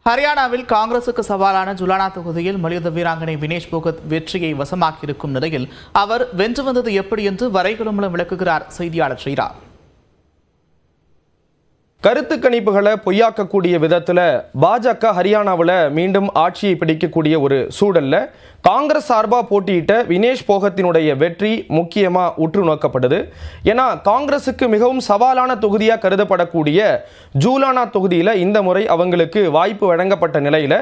ஹரியானாவில் காங்கிரசுக்கு சவாலான ஜுலானா தொகுதியில் மல்யுத்த வீராங்கனை வினேஷ் போகத் வெற்றியை வசமாக்கியிருக்கும் நிலையில் அவர் வென்று வந்தது எப்படி என்று வரைகலை மூலம் விளக்குகிறார் செய்தியாளர் ஸ்ரீராம். கருத்து கணிப்புகளை பொய்யாக்கக்கூடிய விதத்தில் பாஜக ஹரியானாவில் மீண்டும் ஆட்சியை பிடிக்கக்கூடிய ஒரு சூழல்ல காங்கிரஸ் சார்பாக போட்டியிட்ட வினேஷ் போகத்தினுடைய வெற்றி முக்கியமாக உற்று நோக்கப்படுது. ஏன்னா காங்கிரஸுக்கு மிகவும் சவாலான தொகுதியாக கருதப்படக்கூடிய ஜூலானா தொகுதியில் இந்த முறை அவங்களுக்கு வாய்ப்பு வழங்கப்பட்ட நிலையில்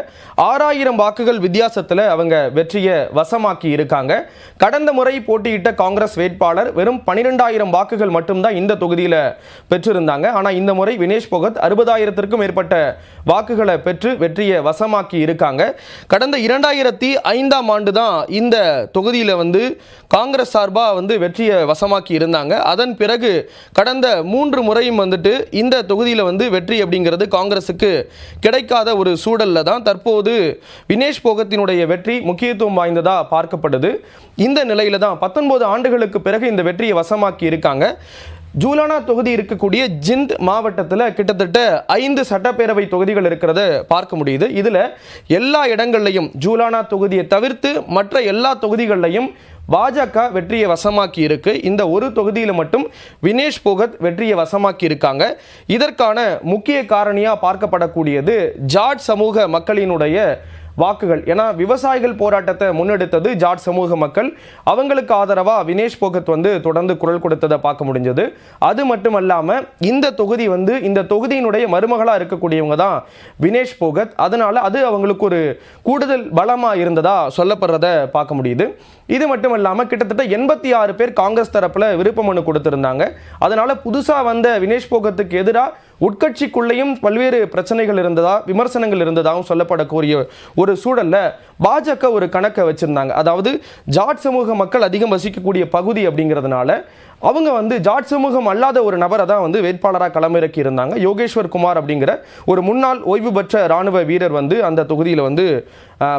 6000 வாக்குகள் வித்தியாசத்தில் அவங்க வெற்றியை வசமாக்கி இருக்காங்க. கடந்த முறை போட்டியிட்ட காங்கிரஸ் வேட்பாளர் வெறும் 12000 வாக்குகள் மட்டும்தான் இந்த தொகுதியில் பெற்றிருந்தாங்க. ஆனால் இந்த முறை வினேஷ் போகத் 60000க்கும் மேற்பட்ட வாக்குகளை பெற்று வெற்றியை வசமாக்கி இருக்காங்க. கடந்த 2005ஆம் ஆண்டு தான் இந்த தொகுதியில் காங்கிரஸ் சார்பாக வெற்றியை வசமாக்கி இருந்தாங்க. அதன் பிறகு கடந்த 3 முறையும் இந்த தொகுதியில் வெற்றி அப்படிங்கிறது காங்கிரஸுக்கு கிடைக்காத ஒரு சூழல்ல தான் தற்போது வினேஷ் போகத்தினுடைய வெற்றி முக்கியத்துவம் வாய்ந்ததா பார்க்கப்படுது. இந்த நிலையில தான் 19 ஆண்டுகளுக்கு பிறகு இந்த வெற்றியை வசமாக்கி இருக்காங்க. ஜூலானா தொகுதி இருக்கக்கூடிய ஜிந்த் மாவட்டத்தில் கிட்டத்தட்ட 5 சட்டப்பேரவை தொகுதிகள் இருக்கிறத பார்க்க முடியுது. இதில் எல்லா இடங்கள்லையும் ஜூலானா தொகுதியை தவிர்த்து மற்ற எல்லா தொகுதிகளிலையும் பாஜக வெற்றியை வசமாக்கி இருக்கு. இந்த ஒரு தொகுதியில் மட்டும் வினேஷ் போகத் வெற்றியை வசமாக்கி இருக்காங்க. இதற்கான முக்கிய காரணியாக பார்க்கப்படக்கூடியது ஜாட் சமூக மக்களினுடைய வாக்குகள். ஏன்னா விவசாயிகள் போராட்டத்தை முன்னெடுத்தது ஜாட் சமூக மக்கள். அவங்களுக்கு ஆதரவாக வினேஷ் போகத் தொடர்ந்து குரல் கொடுத்ததை பார்க்க முடிஞ்சது. அது மட்டுமல்லாமல் இந்த தொகுதி இந்த தொகுதியினுடைய மருமகளாக இருக்கக்கூடியவங்க தான் வினேஷ் போகத். அதனால அது அவங்களுக்கு ஒரு கூடுதல் பலமாக இருந்ததா சொல்லப்படுறத பார்க்க முடியுது. இது மட்டும் இல்லாமல் கிட்டத்தட்ட 86 பேர் காங்கிரஸ் தரப்பில் விருப்ப மனு கொடுத்திருந்தாங்க. அதனால புதுசாக வந்த வினேஷ் போகத்துக்கு எதிராக உட்கட்சிக்குள்ளேயும் பல்வேறு பிரச்சனைகள் இருந்ததா, விமர்சனங்கள் இருந்ததாகவும் சொல்லப்படக்கூடிய ஒரு சூழல்ல பாஜக ஒரு கணக்கை வச்சிருந்தாங்க. அதாவது ஜாட் சமூக மக்கள் அதிகம் வசிக்கக்கூடிய பகுதி அப்படிங்கிறதுனால அவங்க ஜாட் சமூகம் அல்லாத ஒரு நபரை தான் வேட்பாளராக களமிறக்கி இருந்தாங்க. யோகேஸ்வர் குமார் அப்படிங்கிற ஒரு முன்னாள் ஓய்வு பெற்ற ராணுவ வீரர் அந்த தொகுதியில்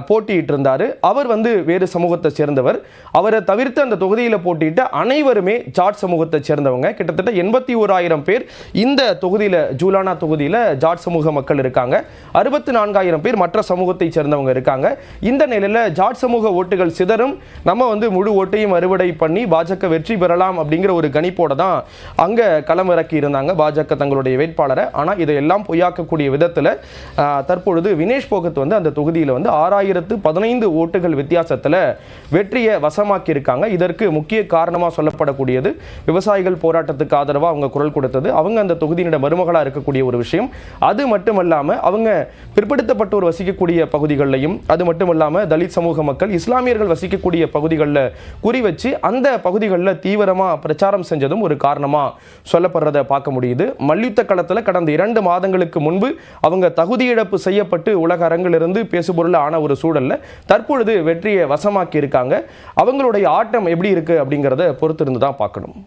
போட்டியிட்டு இருந்தார். அவர் வேறு சமூகத்தை சேர்ந்தவர். அவரை தவிர்த்து அந்த தொகுதியில் போட்டியிட்ட அனைவருமே ஜாட் சமூகத்தை சேர்ந்தவங்க. கிட்டத்தட்ட 81000 பேர் இந்த தொகுதியில் ஜூலானா தொகுதியில் ஜாட் சமூக மக்கள் இருக்காங்க. 64000 பேர் மற்ற சமூகத்தை சேர்ந்தவங்க இருக்காங்க. இந்த நிலையில் ஜாட் சமூக ஓட்டுகள் சிதறும், நம்ம முழு ஓட்டையும் அறுவடை பண்ணி பாஜக வெற்றி பெறலாம் அப்படிங்கிற ஒரு கணிப்போட தான் அங்க களமிறக்கி இருந்தாங்க பாஜக தங்களுடைய வேட்பாளரை. ஆனால் இதையெல்லாம் பொய்யாக்கக்கூடிய விதத்தில் தற்பொழுது வினேஷ் போகத் அந்த தொகுதியில் 6015 ஓட்டுகள் வித்தியாசத்தில் வெற்றியை வசமாக்கி இருக்காங்க. இதற்கு முக்கிய காரணமாக சொல்லப்படக்கூடியது விவசாயிகள் போராட்டத்துக்கு ஆதரவாக அவங்க குரல் கொடுத்தது. அவங்க அந்த தொகுதியினுடைய மருமகளாக இருக்கக்கூடிய ஒரு விஷயம். அது மட்டுமல்லாமல் அவங்க பிற்படுத்தப்பட்டோர் வசிக்கக்கூடிய பகுதிகளிலையும், அது மட்டுமல்லாமல் தலித் சமூக மக்கள், இஸ்லாமியர்கள் வசிக்கக்கூடிய பகுதிகளில் குறி வச்சு அந்த பகுதிகளில் தீவிரமாக பிரச்சாரம் செஞ்சதும் ஒரு காரணமாக சொல்லப்படுறதை பார்க்க முடியுது. மல்யுத்த களத்தில் கடந்த 2 மாதங்களுக்கு முன்பு அவங்க தகுதி இழப்பு செய்யப்பட்டு உலக அரங்கிலிருந்து பேசுபொருள் ஆன ஒரு சூழல்ல தற்பொழுது வெற்றியை வசமாக்கி இருக்காங்க. அவங்களுடைய ஆட்டம் எப்படி இருக்கு அப்படிங்கிறத பொறுத்திருந்து தான் பார்க்கணும்.